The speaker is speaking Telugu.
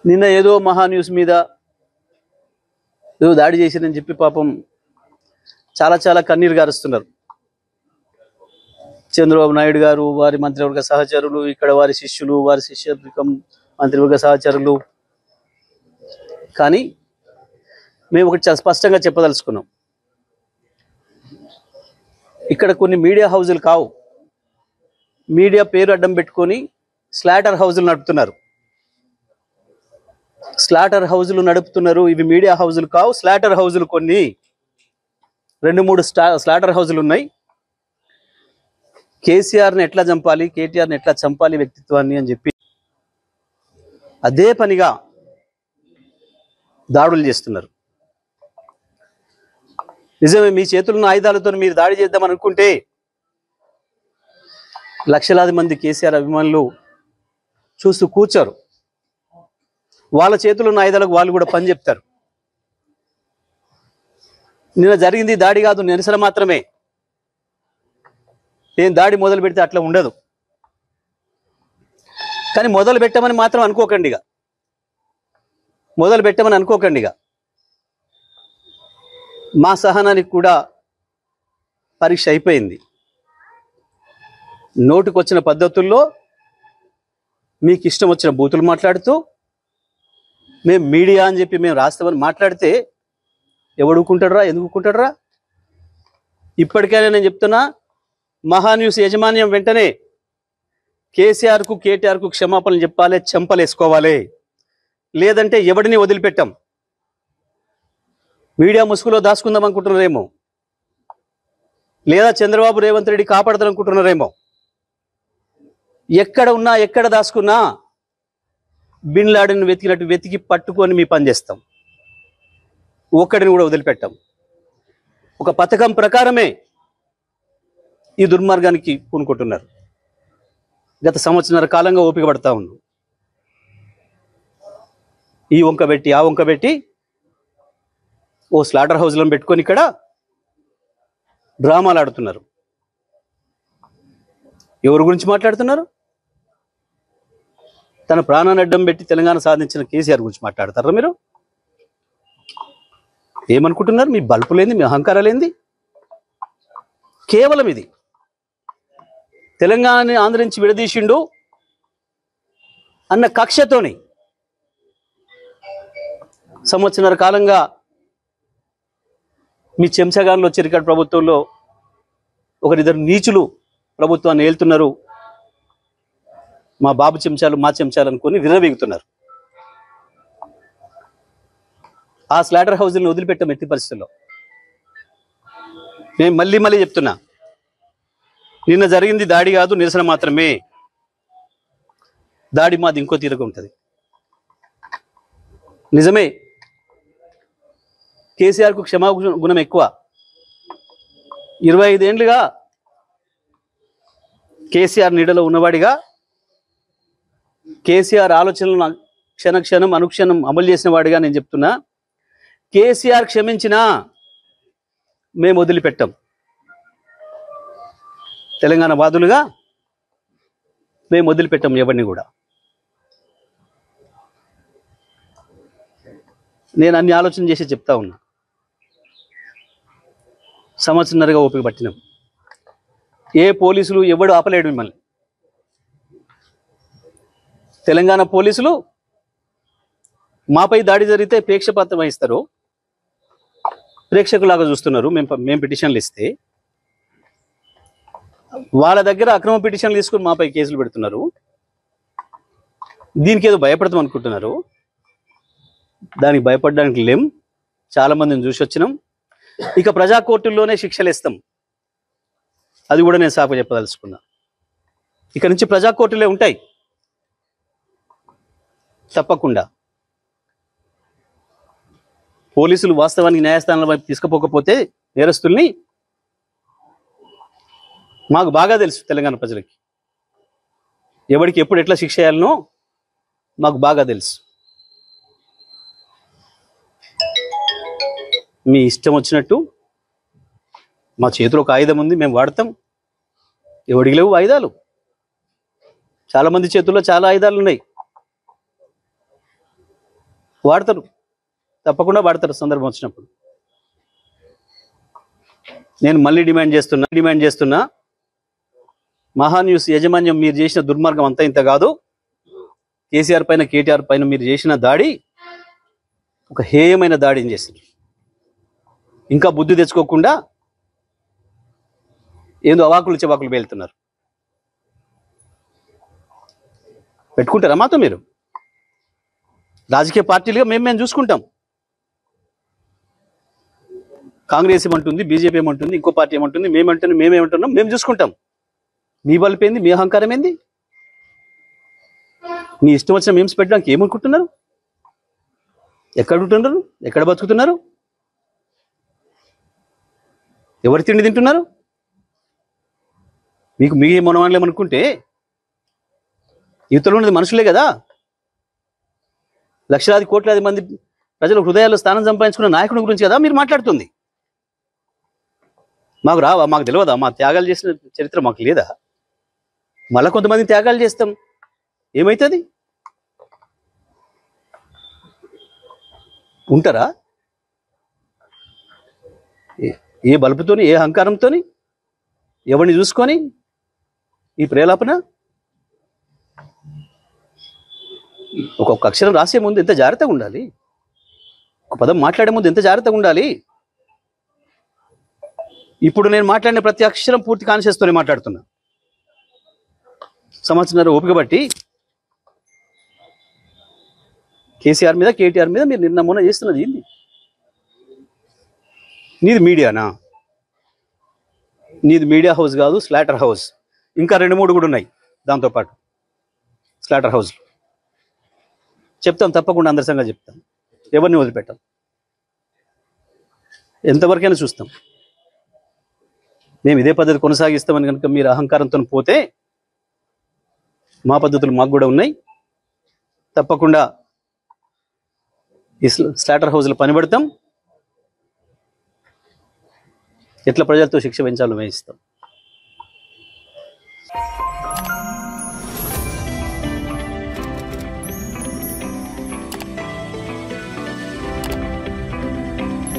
నిన్న ఏదో మహా న్యూస్ మీద ఏదో దాడి చేసిందని చెప్పి పాపం చాలా చాలా కన్నీరు గారుస్తున్నారు. చంద్రబాబు నాయుడు గారు, వారి మంత్రివర్గ సహచరులు, ఇక్కడ వారి శిష్యులు, వారి శిష్యవర్గం మంత్రివర్గ సహచరులు. కానీ మేము ఒకటి చాలా స్పష్టంగా చెప్పదలుచుకున్నాం. ఇక్కడ కొన్ని మీడియా హౌజులు కావు, మీడియా పేరు అడ్డం పెట్టుకొని స్లాటర్ హౌజులు నడుపుతున్నారు. స్లాటర్ హౌజులు నడుపుతున్నారు. ఇవి మీడియా హౌజులు కావు, స్లాటర్ హౌజులు. కొన్ని 2-3 స్లాటర్ హౌజులు ఉన్నాయి. కేసీఆర్ని ఎట్లా చంపాలి, కేటీఆర్ని ఎట్లా చంపాలి వ్యక్తిత్వాన్ని అని చెప్పి అదే పనిగా దాడులు చేస్తున్నారు. నిజమే, మీ చేతుల్లో ఆయుధాలతో మీరు దాడి చేద్దామని అనుకుంటే లక్షలాది మంది కేసీఆర్ అభిమానులు చూస్తూ కూర్చోరు. వాళ్ళ చేతుల్లో ఉన్న ఆయుధాలకు వాళ్ళు కూడా పని చెప్తారు. నిన్న జరిగింది దాడి కాదు, నిరసన మాత్రమే. నేను దాడి మొదలు పెడితే అట్లా ఉండదు. కానీ మొదలు పెట్టమని మాత్రం అనుకోకండిగా, మొదలు పెట్టమని అనుకోకండిగా. మా సహనానికి కూడా పరీక్ష అయిపోయింది. నోటుకొచ్చిన పద్ధతుల్లో మీకు ఇష్టం వచ్చిన బూతులు మాట్లాడుతూ మేము మీడియా అని చెప్పి మేము రాస్తామని మాట్లాడితే ఎవడుకుంటాడరా, ఎందుకుంటాడరా? ఇప్పటికైనా నేను చెప్తున్నా, మహా న్యూస్ యాజమాన్యం వెంటనే కేసీఆర్కు కేటీఆర్కు క్షమాపణలు చెప్పాలి, చెంపలేసుకోవాలి. లేదంటే ఎవడిని వదిలిపెట్టాం. మీడియా ముసుగులో దాచుకుందాం అనుకుంటున్నారేమో, లేదా చంద్రబాబు రేవంత్ రెడ్డి కాపాడదాం అనుకుంటున్నారేమో. ఎక్కడ ఉన్నా, ఎక్కడ దాచుకున్నా బిన్ లాడెన్ వెతికినట్టు వెతికి పట్టుకొని మీ పని చేస్తాం. ఒక్కడిని కూడా వదిలిపెట్టాం. ఒక పథకం ప్రకారమే ఈ దుర్మార్గానికి పూనుకుంటున్నారు. గత సంవత్సరాల కాలంగా ఓపిక పడతా ఉన్నాం. ఈ వంక పెట్టి ఆ వంక పెట్టి ఓ స్లాటర్ హౌస్లను పెట్టుకొని ఇక్కడ డ్రామాలు ఆడుతున్నారు. ఎవరి గురించి మాట్లాడుతున్నారు? తన ప్రాణాన్ని అడ్డం పెట్టి తెలంగాణ సాధించిన కేసీఆర్ గురించి మాట్లాడతారా మీరు? ఏమనుకుంటున్నారు? మీ బల్పులేంది, మీ అహంకారాలేంది? కేవలం ఇది తెలంగాణని ఆంధ్ర నుంచి విడదీసిండు అన్న కక్షతోని సంవత్సరాల కాలంగా మీ చెంచగాన్లో చిరికట్ ప్రభుత్వంలో ఒకరిద్దరు నీచులు ప్రభుత్వాన్ని ఏలుతున్నారు. మా బాబు చెంచాలు, మా చెంచాలు అనుకొని విర్రవీగుతున్నారు. ఆ స్లాటర్ హౌజులను వదిలిపెట్టాం ఎట్టి పరిస్థితుల్లో. నేను మళ్ళీ చెప్తున్నా, నిన్న జరిగింది దాడి కాదు, నిరసన మాత్రమే. దాడి మాది ఇంకో తీరుగా ఉంటుంది. నిజమే, కేసీఆర్కు క్షమాగుణం ఎక్కువ. 25 ఏళ్ళుగా కేసీఆర్ నీడలో ఉన్నవాడిగా, కేసీఆర్ ఆలోచనలను క్షణక్షణం అనుక్షణం అమలు చేసిన వాడిగా నేను చెప్తున్నా, కేసీఆర్ క్షమించినా మేము వదిలిపెట్టాం. తెలంగాణ వాదులుగా మేము వదిలిపెట్టాం ఎవరిని కూడా. నేను అన్ని ఆలోచన చేసి చెప్తా ఉన్నా. సంవత్సరంన్నరగా ఓపిక పట్టినాం. ఏ పోలీసులు ఎవడు ఆపలేడు మిమ్మల్ని. తెలంగాణ పోలీసులు మాపై దాడి జరిగితే ప్రేక్షపాత్ర వహిస్తారు, ప్రేక్షకులాగా చూస్తున్నారు. మేము పిటిషన్లు ఇస్తే వాళ్ళ దగ్గర అక్రమ పిటిషన్లు తీసుకుని మాపై కేసులు పెడుతున్నారు. దీనికి ఏదో భయపడతాం అనుకుంటున్నారు. దానికి భయపడడానికి లేం. చాలా మందిని చూసి వచ్చినాం. ఇక ప్రజా కోర్టుల్లోనే శిక్షలు ఇస్తాం. అది కూడా నేను సాకు చెప్పదలుచుకున్నా. ఇక నుంచి ప్రజా కోర్టులే ఉంటాయి తప్పకుండా. పోలీసులు వాస్తవానికి న్యాయస్థానాల వైపు తీసుకుపోకపోతే నేరస్తుల్ని మాకు బాగా తెలుసు. తెలంగాణ ప్రజలకి ఎవరికి ఎప్పుడు ఎట్లా శిక్ష చేయాలనో మాకు బాగా తెలుసు. మీ ఇష్టం వచ్చినట్టు మా చేతిలో ఒక ఆయుధం ఉంది, మేము వాడతాం. ఎవడికి లేవు ఆయుధాలు? చాలా మంది చేతుల్లో చాలా ఆయుధాలు ఉన్నాయి. వాడతారు, తప్పకుండా వాడతారు సందర్భం వచ్చినప్పుడు. నేను మళ్ళీ డిమాండ్ చేస్తున్నా మహాన్యూస్ యాజమాన్యం మీరు చేసిన దుర్మార్గం అంతా ఇంత కాదు. కేసీఆర్ పైన కేటీఆర్ పైన మీరు చేసిన దాడి ఒక హేయమైన దాడిని చేశారు. ఇంకా బుద్ధి తెచ్చుకోకుండా ఏదో అవాకులు చెవాకులు పేలుతున్నారు. పెట్టుకుంటారా మాతో మీరు? రాజకీయ పార్టీలుగా మేము చూసుకుంటాం. కాంగ్రెస్ ఏమంటుంది, బీజేపీ ఏమంటుంది, ఇంకో పార్టీ ఏమంటుంది, మేమేమంటున్నాం, మేము చూసుకుంటాం. మీ బలుపు ఏంది, మీ అహంకారం ఏంది? మీ ఇష్టం వచ్చిన మేమ్స్ పెట్టడానికి ఏమనుకుంటున్నారు? ఎక్కడ ఉంటున్నారు? ఎక్కడ బతుకుతున్నారు? ఎవరు తిండి తింటున్నారు? మీకు మీ మనవాళ్ళేమనుకుంటే యువతలో ఉన్నది మనుషులే కదా. లక్షలాది కోట్లాది మంది ప్రజల హృదయాల్లో స్థానం సంపాదించుకున్న నాయకుడి గురించి కదా మీరు మాట్లాడుతుంది. మాకు రావా? మాకు తెలియదా? మా త్యాగాలు చేసిన చరిత్ర మాకు లేదా? మళ్ళీ కొంతమంది త్యాగాలు చేస్తాం, ఏమవుతుంది? ఉంటారా? ఏ బలుపుతోని, ఏ అహంకారంతో, ఎవరిని చూసుకొని ఈ ప్రేలాపన? ఒక్కొక్క అక్షరం రాసే ముందు ఎంత జాగ్రత్తగా ఉండాలి, ఒక పదం మాట్లాడే ముందు ఎంత జాగ్రత్తగా ఉండాలి. ఇప్పుడు నేను మాట్లాడిన ప్రతి అక్షరం పూర్తి కాన్షియస్తోనే మాట్లాడుతున్నా. సంవత్సరం ఓపిక బట్టి కేసీఆర్ మీద, కేటీఆర్ మీద మీరు నిన్న మొన్న చేస్తున్నది ఏంది? నీది మీడియానా? నీది మీడియా హౌస్ కాదు, స్లాటర్ హౌస్. ఇంకా 2-3 కూడా ఉన్నాయి దాంతోపాటు స్లాటర్ హౌస్. చెప్తాం, తప్పకుండా అందరి సంగతి చెప్తాం. ఎవరిని వదిలిపెట్టాం, ఎంతవరకైనా చూస్తాం. మేము ఇదే పద్ధతి కొనసాగిస్తామని కనుక మీరు అహంకారంతో పోతే మా పద్ధతులు మాకు కూడా ఉన్నాయి. తప్పకుండా ఈ స్లాటర్ హౌస్లో పనిపడతాం. ఎట్లా ప్రజలతో శిక్ష పెంచాలో వేయిస్తాం.